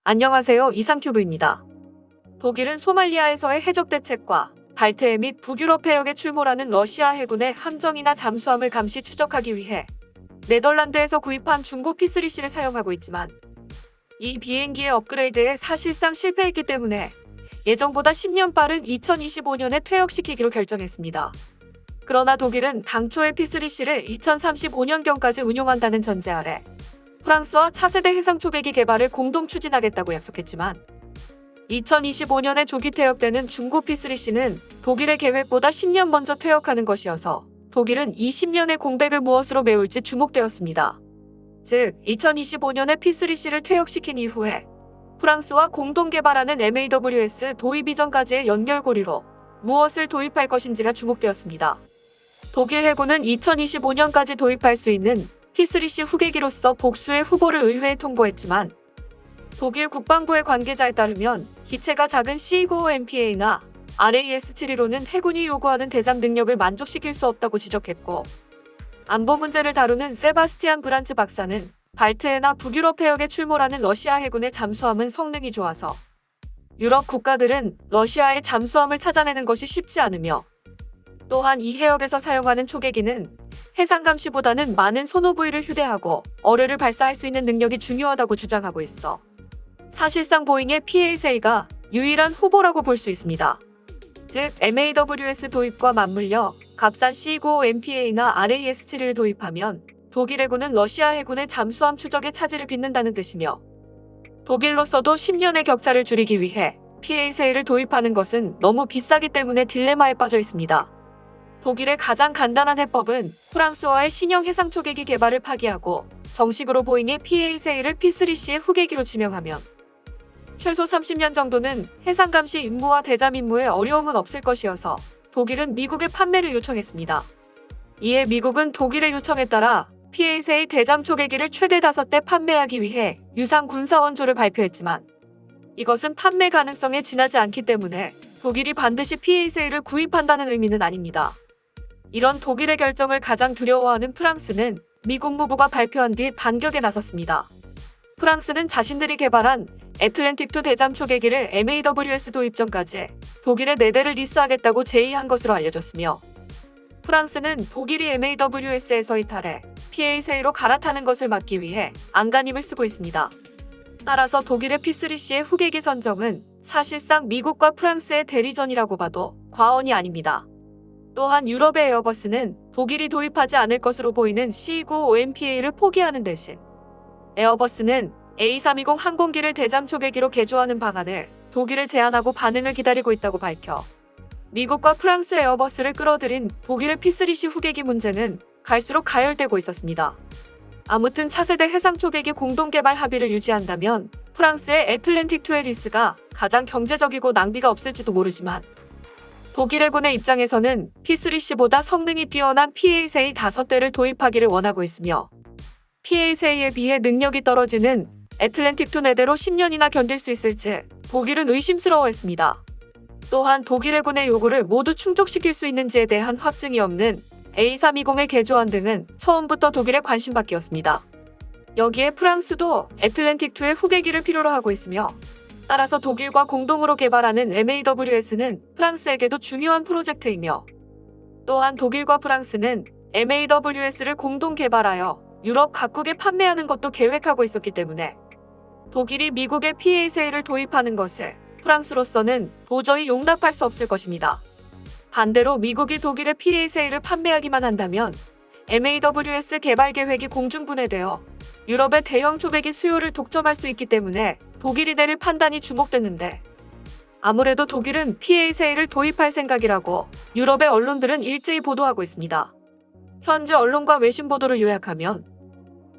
안녕하세요. 이상큐브입니다. 독일은 소말리아에서의 해적 대책과 발트해 및 북유럽 해역에 출몰하는 러시아 해군의 함정이나 잠수함을 감시 추적하기 위해 네덜란드에서 구입한 중고 P3C를 사용하고 있지만 이 비행기의 업그레이드에 사실상 실패했기 때문에 예정보다 10년 빠른 2025년에 퇴역시키기로 결정했습니다. 그러나 독일은 당초의 P3C를 2035년경까지 운용한다는 전제 아래 프랑스와 차세대 해상 초계기 개발을 공동 추진하겠다고 약속했지만 2025년에 조기 퇴역되는 중고 P3C는 독일의 계획보다 10년 먼저 퇴역하는 것이어서 독일은 20년의 공백을 무엇으로 메울지 주목되었습니다. 즉, 2025년에 P3C를 퇴역시킨 이후에 프랑스와 공동 개발하는 MAWS 도입 이전까지의 연결고리로 무엇을 도입할 것인지가 주목되었습니다. 독일 해군은 2025년까지 도입할 수 있는 P3C 후계기로서 복수의 후보를 의회에 통보했지만 독일 국방부의 관계자에 따르면 기체가 작은 C95MPA나 RAS-72로는 해군이 요구하는 대잠 능력을 만족시킬 수 없다고 지적했고, 안보 문제를 다루는 세바스티안 브란츠 박사는 발트해나 북유럽 해역에 출몰하는 러시아 해군의 잠수함은 성능이 좋아서 유럽 국가들은 러시아의 잠수함을 찾아내는 것이 쉽지 않으며, 또한 이 해역에서 사용하는 초계기는 해상 감시보다는 많은 소노 부위를 휴대하고 어뢰를 발사할 수 있는 능력이 중요하다고 주장하고 있어 사실상 보잉의 P-8A가 유일한 후보라고 볼 수 있습니다. 즉, MAWS 도입과 맞물려 값싼 C95MPA나 RAS-7을 도입하면 독일 해군은 러시아 해군의 잠수함 추적에 차질을 빚는다는 뜻이며, 독일로서도 10년의 격차를 줄이기 위해 P-8A를 도입하는 것은 너무 비싸기 때문에 딜레마에 빠져 있습니다. 독일의 가장 간단한 해법은 프랑스와의 신형 해상 초계기 개발을 파기하고 정식으로 보잉의 P-8A를 P3C의 후계기로 지명하면 최소 30년 정도는 해상 감시 임무와 대잠 임무에 어려움은 없을 것이어서 독일은 미국에 판매를 요청했습니다. 이에 미국은 독일의 요청에 따라 P-8A 대잠 초계기를 최대 5대 판매하기 위해 유상 군사 원조를 발표했지만 이것은 판매 가능성에 지나지 않기 때문에 독일이 반드시 P-8A를 구입한다는 의미는 아닙니다. 이런 독일의 결정을 가장 두려워하는 프랑스는 미 국무부가 발표한 뒤 반격에 나섰습니다. 프랑스는 자신들이 개발한 애틀랜틱2 대잠 초계기를 MAWS 도입 전까지 독일에 4대를 리스하겠다고 제의한 것으로 알려졌으며, 프랑스는 독일이 MAWS에서 이탈해 P-8A로 갈아타는 것을 막기 위해 안간힘을 쓰고 있습니다. 따라서 독일의 P3C의 후계기 선정은 사실상 미국과 프랑스의 대리전이라고 봐도 과언이 아닙니다. 또한 유럽의 에어버스는 독일이 도입하지 않을 것으로 보이는 C95MPA를 포기하는 대신 에어버스는 A320 항공기를 대잠 초계기로 개조하는 방안을 독일을 제안하고 반응을 기다리고 있다고 밝혀 미국과 프랑스 에어버스를 끌어들인 독일의 P3C 후계기 문제는 갈수록 가열되고 있었습니다. 아무튼 차세대 해상 초계기 공동 개발 합의를 유지한다면 프랑스의 애틀랜틱2의 리스가 가장 경제적이고 낭비가 없을지도 모르지만, 독일 해군의 입장에서는 P3C보다 성능이 뛰어난 P-8A 5대를 도입하기를 원하고 있으며, P-8A에 비해 능력이 떨어지는 애틀랜틱2 4대로 10년이나 견딜 수 있을지 독일은 의심스러워했습니다. 또한 독일 해군의 요구를 모두 충족시킬 수 있는지에 대한 확증이 없는 A320의 개조안 등은 처음부터 독일의 관심밖이었습니다. 여기에 프랑스도 애틀랜틱2의 후계기를 필요로 하고 있으며, 따라서 독일과 공동으로 개발하는 MAWS는 프랑스에게도 중요한 프로젝트이며, 또한 독일과 프랑스는 MAWS를 공동 개발하여 유럽 각국에 판매하는 것도 계획하고 있었기 때문에 독일이 미국의 P-8A를 도입하는 것을 프랑스로서는 도저히 용납할 수 없을 것입니다. 반대로 미국이 독일의 P-8A를 판매하기만 한다면 MAWS 개발 계획이 공중분해되어 유럽의 대형 초계기 수요를 독점할 수 있기 때문에 독일이 내릴 판단이 주목됐는데, 아무래도 독일은 P-8A를 도입할 생각이라고 유럽의 언론들은 일제히 보도하고 있습니다. 현지 언론과 외신 보도를 요약하면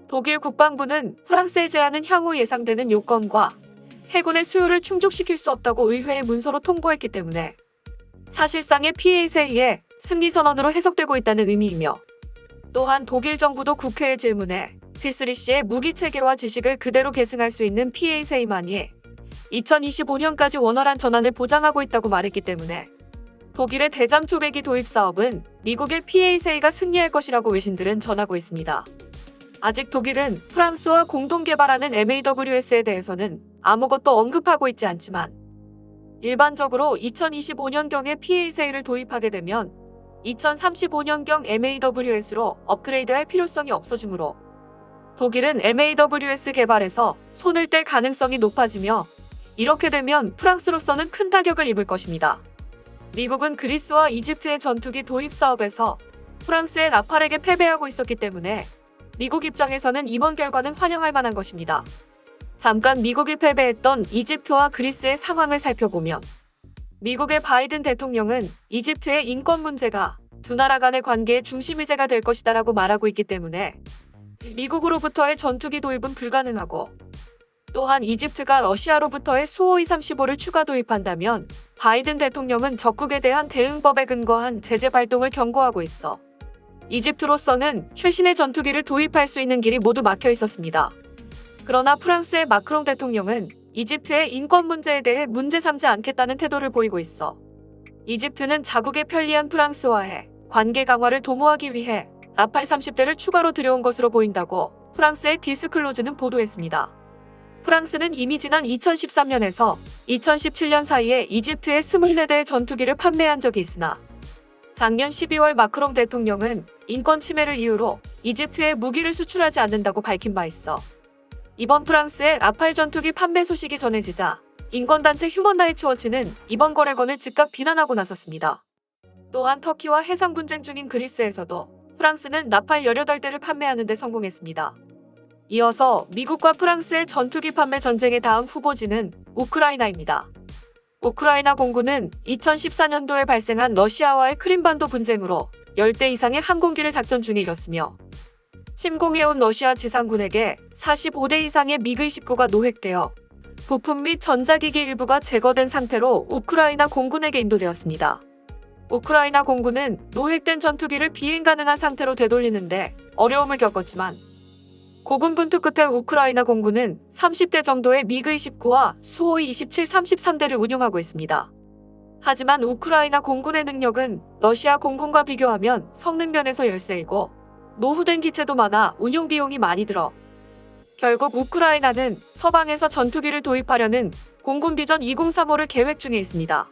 독일 국방부는 프랑스의 제안은 향후 예상되는 요건과 해군의 수요를 충족시킬 수 없다고 의회에 문서로 통보했기 때문에 사실상의 P-8A의 승리선언으로 해석되고 있다는 의미이며, 또한 독일 정부도 국회의 질문에 P3C의 무기체계와 지식을 그대로 계승할 수 있는 P-8A만이 2025년까지 원활한 전환을 보장하고 있다고 말했기 때문에 독일의 대잠 초계기 도입 사업은 미국의 P-8A가 승리할 것이라고 외신들은 전하고 있습니다. 아직 독일은 프랑스와 공동 개발하는 MAWS에 대해서는 아무것도 언급하고 있지 않지만 일반적으로 2025년경에 PA세를 도입하게 되면 2035년경 MAWS로 업그레이드할 필요성이 없어지므로 독일은 MAWS 개발에서 손을 뗄 가능성이 높아지며 이렇게 되면 프랑스로서는 큰 타격을 입을 것입니다. 미국은 그리스와 이집트의 전투기 도입 사업에서 프랑스의 라팔에게 패배하고 있었기 때문에 미국 입장에서는 이번 결과는 환영할 만한 것입니다. 잠깐 미국이 패배했던 이집트와 그리스의 상황을 살펴보면 미국의 바이든 대통령은 이집트의 인권 문제가 두 나라 간의 관계의 중심의제가 될 것이다라고 말하고 있기 때문에 미국으로부터의 전투기 도입은 불가능하고 또한 이집트가 러시아로부터의 수호이 35를 추가 도입한다면 바이든 대통령은 적국에 대한 대응법에 근거한 제재 발동을 경고하고 있어 이집트로서는 최신의 전투기를 도입할 수 있는 길이 모두 막혀 있었습니다. 그러나 프랑스의 마크롱 대통령은 이집트의 인권 문제에 대해 문제 삼지 않겠다는 태도를 보이고 있어 이집트는 자국에 편리한 프랑스와의 관계 강화를 도모하기 위해 라팔 30대를 추가로 들여온 것으로 보인다고 프랑스의 디스클로즈는 보도했습니다. 프랑스는 이미 지난 2013년에서 2017년 사이에 이집트에 24대의 전투기를 판매한 적이 있으나 작년 12월 마크롱 대통령은 인권 침해를 이유로 이집트에 무기를 수출하지 않는다고 밝힌 바 있어 이번 프랑스의 라팔 전투기 판매 소식이 전해지자 인권단체 휴먼라이츠워치는 이번 거래건을 즉각 비난하고 나섰습니다. 또한 터키와 해상 분쟁 중인 그리스에서도 프랑스는 라팔 18대를 판매하는 데 성공했습니다. 이어서 미국과 프랑스의 전투기 판매 전쟁의 다음 후보지는 우크라이나입니다. 우크라이나 공군은 2014년도에 발생한 러시아와의 크림반도 분쟁으로 10대 이상의 항공기를 작전 중에 잃었으며 침공해온 러시아 지상군에게 45대 이상의 미그-29가 노획되어 부품 및 전자기기 일부가 제거된 상태로 우크라이나 공군에게 인도되었습니다. 우크라이나 공군은 노획된 전투기를 비행 가능한 상태로 되돌리는데 어려움을 겪었지만 고군분투 끝에 우크라이나 공군은 30대 정도의 미그-29와 수호이 27, 33대를 운용하고 있습니다. 하지만 우크라이나 공군의 능력은 러시아 공군과 비교하면 성능 면에서 열세이고 노후된 기체도 많아 운용 비용이 많이 들어 결국 우크라이나는 서방에서 전투기를 도입하려는 공군 비전 2035를 계획 중에 있습니다.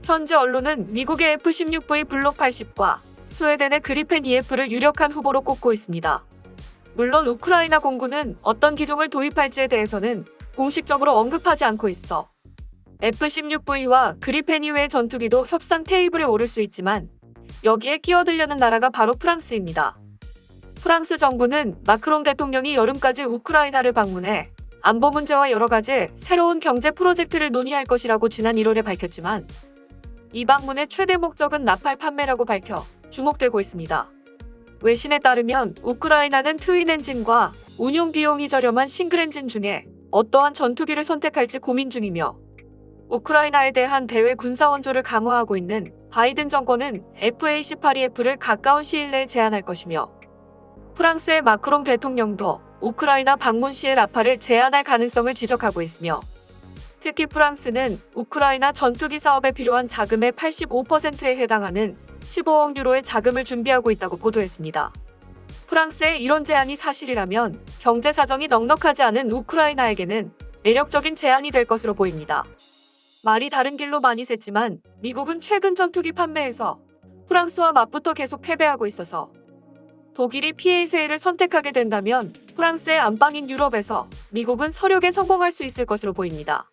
현재 언론은 미국의 F-16V 블록 80과 스웨덴의 그리펜 EF를 유력한 후보로 꼽고 있습니다. 물론 우크라이나 공군은 어떤 기종을 도입할지에 대해서는 공식적으로 언급하지 않고 있어 F-16V와 그리펜 이외의 전투기도 협상 테이블에 오를 수 있지만 여기에 끼어들려는 나라가 바로 프랑스입니다. 프랑스 정부는 마크롱 대통령이 여름까지 우크라이나를 방문해 안보 문제와 여러 가지 새로운 경제 프로젝트를 논의할 것이라고 지난 1월에 밝혔지만 이 방문의 최대 목적은 라팔 판매라고 밝혀 주목되고 있습니다. 외신에 따르면 우크라이나는 트윈 엔진과 운용 비용이 저렴한 싱글 엔진 중에 어떠한 전투기를 선택할지 고민 중이며 우크라이나에 대한 대외 군사 원조를 강화하고 있는 바이든 정권은 FA-18EF를 가까운 시일 내에 제안할 것이며 프랑스의 마크롱 대통령도 우크라이나 방문 시에 라팔을 제안할 가능성을 지적하고 있으며 특히 프랑스는 우크라이나 전투기 사업에 필요한 자금의 85%에 해당하는 15억 유로의 자금을 준비하고 있다고 보도했습니다. 프랑스의 이런 제안이 사실이라면 경제 사정이 넉넉하지 않은 우크라이나에게는 매력적인 제안이 될 것으로 보입니다. 말이 다른 길로 많이 샜지만 미국은 최근 전투기 판매에서 프랑스와 맞붙어 계속 패배하고 있어서 독일이 PA세를 선택하게 된다면 프랑스의 안방인 유럽에서 미국은 서력에 성공할 수 있을 것으로 보입니다.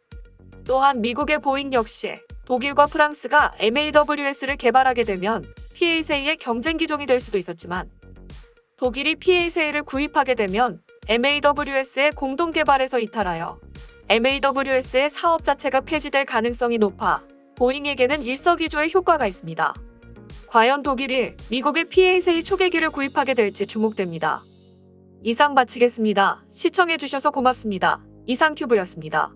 또한 미국의 보잉 역시 독일과 프랑스가 MAWS를 개발하게 되면 PA세의 경쟁 기종이 될 수도 있었지만 독일이 PA세를 구입하게 되면 MAWS의 공동 개발에서 이탈하여 MAWS의 사업 자체가 폐지될 가능성이 높아 보잉에게는 일석이조의 효과가 있습니다. 과연 독일이 미국의 PA세 초계기를 구입하게 될지 주목됩니다. 이상 마치겠습니다. 시청해주셔서 고맙습니다. 이상큐브였습니다.